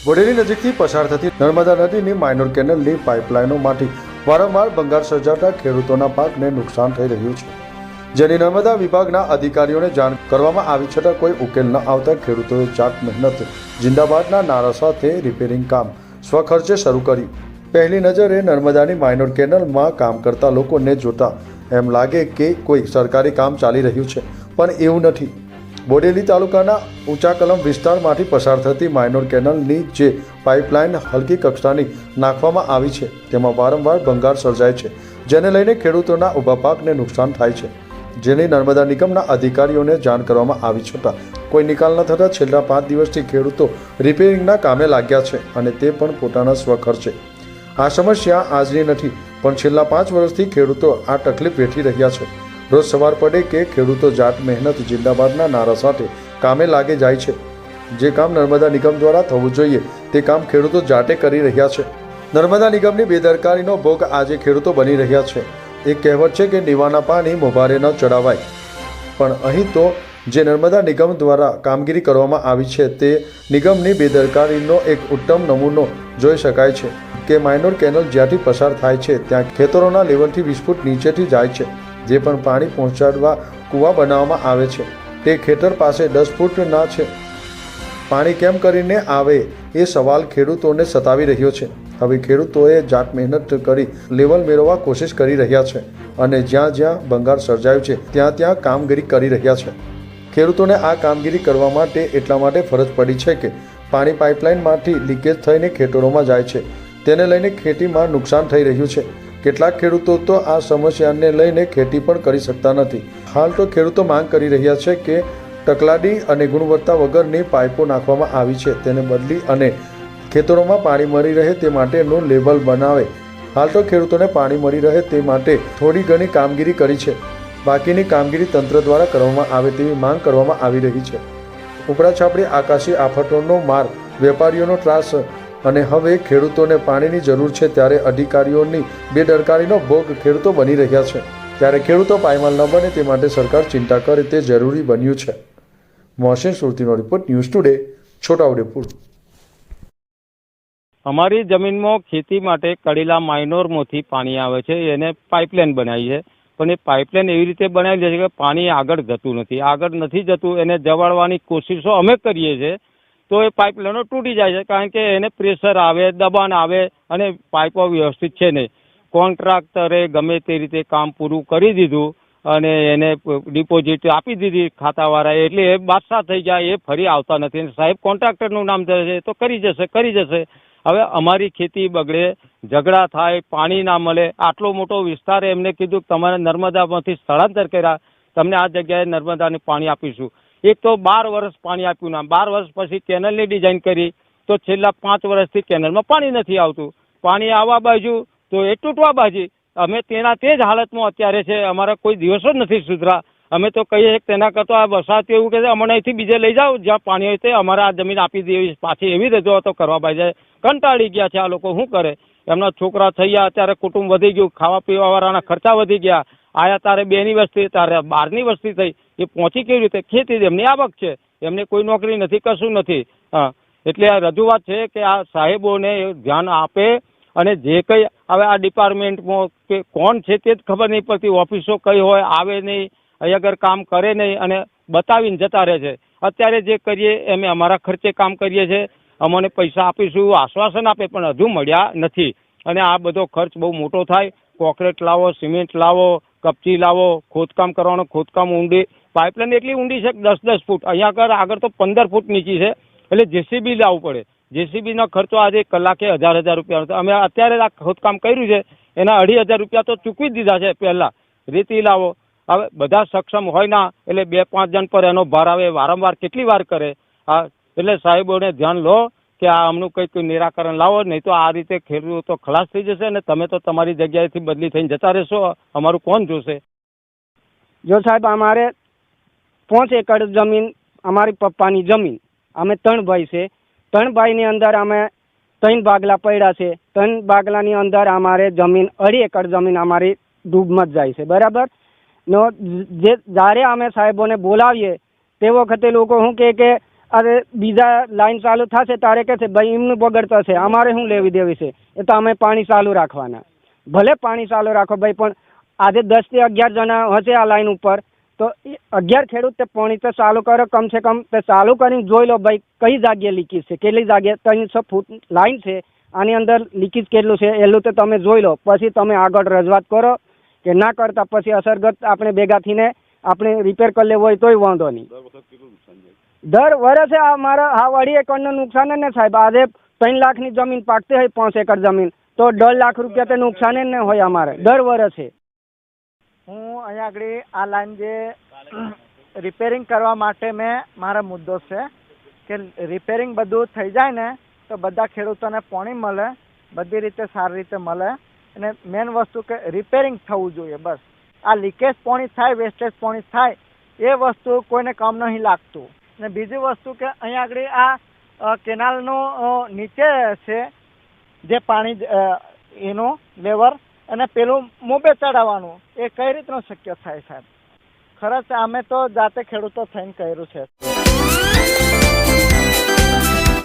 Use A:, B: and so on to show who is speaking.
A: બોડેલી નજીકથી પસાર થતી નર્મદા નદીની માઇનોર કેનલની પાઇપલાઇનોમાંથી વારંવાર ભંગાર સર્જાતા ખેડૂતોના પાકને નુકસાન થઈ રહ્યું છે, જેની નર્મદા વિભાગના અધિકારીઓને જાણ કરવામાં આવી છતાં કોઈ ઉકેલ ન આવતા ખેડૂતોએ જાત મહેનત જિંદાબાદના નારા સાથે રિપેરિંગ કામ સ્વખર્ચે શરૂ કર્યું। પહેલી નજરે નર્મદાની માઇનોર કેનલમાં કામ કરતા લોકોને જોતા એમ લાગે કે કોઈ સરકારી કામ ચાલી રહ્યું છે, પણ એવું નથી। બોડેલી તાલુકાના ઊંચા કલમ વિસ્તારમાંથી પસાર થતી માઇનોર કેનલની જે પાઇપલાઇન હલકી કક્ષાની નાખવામાં આવી છે તેમાં વારંવાર ભંગાર સર્જાય છે, જેને લઈને ખેડૂતોના ઊભા પાકને નુકસાન થાય છે, જેની નર્મદા નિગમના અધિકારીઓને જાણ કરવામાં આવી છતાં કોઈ નિકાલ ન થતાં છેલ્લા 5 દિવસથી ખેડૂતો રિપેરિંગના કામે લાગ્યા છે, અને તે પણ પોતાના સ્વખર્ચે। આ સમસ્યા આજની નથી, પણ છેલ્લા 5 વર્ષથી ખેડૂતો આ તકલીફ વેઠી રહ્યા છે। રોજ સવાર પડે કે ખેડૂતો જાત મહેનત જિંદાબાદના નારા સાથે કામે લાગે જાય છે। જે કામ નર્મદા નિગમ દ્વારા થવું જોઈએ તે કામ ખેડૂતો જાતે કરી રહ્યા છે। નર્મદા નિગમની બેદરકારીનો ભોગ આજે ખેડૂતો બની રહ્યા છે। એક કહેવત છે કે દીવાના પાણી મોભારે ન ચડાવાય, પણ અહીં તો જે નર્મદા નિગમ દ્વારા કામગીરી કરવામાં આવી છે તે નિગમની બેદરકારીનો એક ઉત્તમ નમૂનો જોઈ શકાય છે કે માઇનોર કેનલ જ્યાંથી પસાર થાય છે ત્યાં ખેતરોના લેવલથી 20 ફૂટ નીચેથી જાય છે। જે પણ પાણી પહોંચાડવા કૂવા બનાવવામાં આવે છે તે ખેતર પાસે 10 ફૂટના છે। પાણી કેમ કરીને આવે એ સવાલ ખેડૂતોને સતાવી રહ્યો છે। હવે ખેડૂતોએ જાત મહેનત કરી લેવલ મેળવવા કોશિશ કરી રહ્યા છે, અને જ્યાં જ્યાં ભંગાર સર્જાયું છે ત્યાં ત્યાં કામગીરી કરી રહ્યા છે। ખેડૂતોને આ કામગીરી કરવા માટે એટલા માટે ફરજ પડી છે કે પાણી પાઇપલાઇનમાંથી લીકેજ થઈને ખેતરોમાં જાય છે, તેને લઈને ખેતીમાં નુકસાન થઈ રહ્યું છે। કેટલાક ખેડૂતો તો આ સમસ્યાને લઈને ખેતી પણ કરી શકતા નથી। હાલ તો ખેડૂતો માંગ કરી રહ્યા છે કે તકલાદી અને ગુણવત્તા વગરની પાઇપો નાખવામાં આવી છે તેને બદલી અને ખેતરોમાં પાણી મળી રહે તે માટેનું લેવલ બનાવે। હાલ તો ખેડૂતોને પાણી મળી રહે તે માટે થોડી ઘણી કામગીરી કરી છે, બાકીની કામગીરી તંત્ર દ્વારા કરવામાં આવે તેવી માંગ કરવામાં આવી રહી છે। ઉપરા છાપડી આકાશી આફતોનો માર, વેપારીઓનો ત્રાસ અને હવે ખેડૂતોને પાણીની જરૂર છે ત્યારે અધિકારીઓની બેદરકારીનો ભોગ ખેડૂતો બની રહ્યા છે। ત્યારે ખેડૂતો પાયમાલ ન બને તે માટે સરકાર ચિંતા કરે તે જરૂરી બન્યું છે। મોહસિન સુરતીનો રિપોર્ટ, ન્યૂઝ ટુડે, છોટાઉદેપુર।
B: અમારી જમીનમાં ખેતી માટે કડેલા માઇનોરમાંથી પાણી આવે છે, એને પાઇપલાઇન બનાવી છે, પણ એ પાઇપલાઇન એવી રીતે બનાવેલી છે કે પાણી આગળ જતું નથી જતું। એને જવાડવાની કોશિશો અમે કરીએ છીએ તો એ પાઇપલાઇનો તૂટી જાય છે, કારણ કે એને પ્રેશર આવે, દબાણ આવે અને પાઇપો વ્યવસ્થિત છે નહીં। કોન્ટ્રાક્ટરે ગમે તે રીતે કામ પૂરું કરી દીધું અને એને ડિપોઝિટ આપી દીધી ખાતાવાળાએ, એટલે એ બાદશાહ થઈ જાય, એ ફરી આવતા નથી। સાહેબ કોન્ટ્રાક્ટરનું નામ છે તો કરી જશે। હવે અમારી ખેતી બગડે, ઝઘડા થાય, પાણી ના મળે, આટલો મોટો વિસ્તાર એમને કીધું કે તમારે નર્મદામાંથી સ્થળાંતર કર્યા, તમને આ જગ્યાએ નર્મદાને પાણી આપીશું। એક તો 12 વર્ષ પાણી આપ્યું ના, 12 વર્ષ પછી કેનલની ડિઝાઇન કરી તો છેલ્લા 5 વર્ષથી કેનલમાં પાણી નથી આવતું। પાણી આવવા બાજુ તો એ તૂટવા બાજુ। અમે તેના તે જ હાલતમાં અત્યારે છે, અમારા કોઈ દિવસો જ નથી સુધરા। અમે તો કહીએ કે તેના કરતાં આ વરસાદ એવું કહે છે અમને અહીંથી બીજે લઈ જાઓ જ્યાં પાણી હોય તે, અમારે આ જમીન આપી દેવી પાછી, એવી રજૂઆતો કરવા બાજુ કંટાળી ગયા છે આ લોકો। શું કરે, એમના છોકરા થઈ ગયા, અત્યારે કુટુંબ વધી ગયું, ખાવા પીવાવાળાના ખર્ચા વધી ગયા, આયા તારે 2ની વસ્તી, તારે 12ની વસ્તી થઈ, એ પહોંચી કેવી રીતે? ખેતી એમની આવક છે, એમને કોઈ નોકરી નથી, કશું નથી। હા, એટલે આ રજૂઆત છે કે આ સાહેબોને ધ્યાન આપે, અને જે કંઈ હવે આ ડિપાર્ટમેન્ટમાં કે કોણ છે તે જ ખબર નહીં પડતી। ઓફિસો કઈ હોય, આવે નહીં, અહીં આગળ કામ કરે નહીં અને બતાવીને જતા રહે છે। અત્યારે જે કરીએ એમ અમારા ખર્ચે કામ કરીએ છીએ, અમને પૈસા આપીશું આશ્વાસન આપે, પણ હજુ મળ્યા નથી। અને આ બધો ખર્ચ બહુ મોટો થાય। કોન્ક્રીટ લાવો, સિમેન્ટ લાવો, કપચી લાવો, ખોદકામ કરવાનું, ખોદકામ ઊંડી, પાઇપલાઇન એટલી ઊંડી છે કે 10-10 ફૂટ, અહીંયા આગળ તો 15 ફૂટ નીચી છે, એટલે જેસીબી લાવવું પડે। જેસીબીનો ખર્ચો આજે કલાકે 1000 રૂપિયા। અમે અત્યારે આ ખોદકામ કર્યું છે એના 2500 રૂપિયા તો ચૂકવી જ દીધા છે પહેલાં। રેતી લાવો, હવે બધા સક્ષમ હોય ના, એટલે 2-5 જણ પર એનો ભાર આવે, વારંવાર કેટલી વાર કરે। હા, એટલે સાહેબોને ધ્યાન લો કે આ આમનું કંઈક નિરાકરણ લાવો, નહીં તો આ રીતે ખેડૂતો ખલાસ થઈ જશે અને તમે તો તમારી જગ્યાએથી બદલી થઈને જતા રહેશો। અમારું કોણ જોશે?
C: જો સાહેબ, અમારે 5 એકર જમીન, અમારી પપ્પાની જમીન, અમે 3 ભાઈ છે, 3 ભાઈની અંદર અમે 3 બાગલા પડ્યા છે। 3 બાગલાની અંદર અમારે જમીન 2.5 એકર જમીન અમારી ડૂબમાં જ જાય છે, બરાબર। નો જ્યારે અમે સાહેબોને બોલાવીએ તે વખતે લોકો શું કહે કે અરે બીજા લાઈન ચાલુ થશે ત્યારે કે છે ભાઈ એમનું બગડતો છે, અમારે શું લેવી દેવી છે, એ તો અમે પાણી ચાલુ રાખવાના. ભલે પાણી ચાલુ રાખો ભાઈ, પણ આજે 10 થી 11 જણા હશે આ લાઈન ઉપર, તો 11 ખેડૂત તે પાણી તો ચાલુ કરો. કમસે કમ તે ચાલુ કરીને જોઈ લો ભાઈ કઈ જગ્યાએ લીકેજ છે, કેટલી જગ્યાએ 300 ફૂટ લાઈન છે, આની અંદર લીકેજ કેટલું છે એટલું તો તમે જોઈ લો. પછી તમે આગળ રજૂઆત કરો કે ના કરતા પછી અસરગ્રસ્ત આપણે ભેગા થઈને આપણે રિપેર કરી લેવું હોય તોય વાંધો નહીં. દર વર્ષે આ મારા 2.5 એકરનું નુકસાન જ ને સાહેબ. આજે 3 લાખની જમીન પાકતી હોય 5 એકર જમીન, તો 1.5 લાખ રૂપિયા તો નુકસાન જ ને હોય અમારે દર વર્ષે.
D: હું અહીંયા આગળ આ લાઈન જે રિપેરિંગ કરવા માટે મારો મુદ્દો છે કે રિપેરિંગ બધું થઈ જાય ને તો બધા ખેડૂતોને પાણી મળે, બધી રીતે સારી રીતે મળે, અને મેન વસ્તુ કે રિપેરિંગ થવું જોઈએ. બસ આ લીકેજ પાણી થાય, વેસ્ટેજ પાણી થાય, એ વસ્તુ કોઈને કામ નહીં લાગતું. અને બીજી વસ્તુ કે અહીંયા આગળ આ કેનાલનું નીચે છે જે પાણી એનું લેવર, અને પેલું મોબે ચડાવવાનું, એ કઈ રીતનું શક્ય થાય સાહેબ? ખરચ અમે તો જાતે ખેડૂતો થઈને કર્યું છે.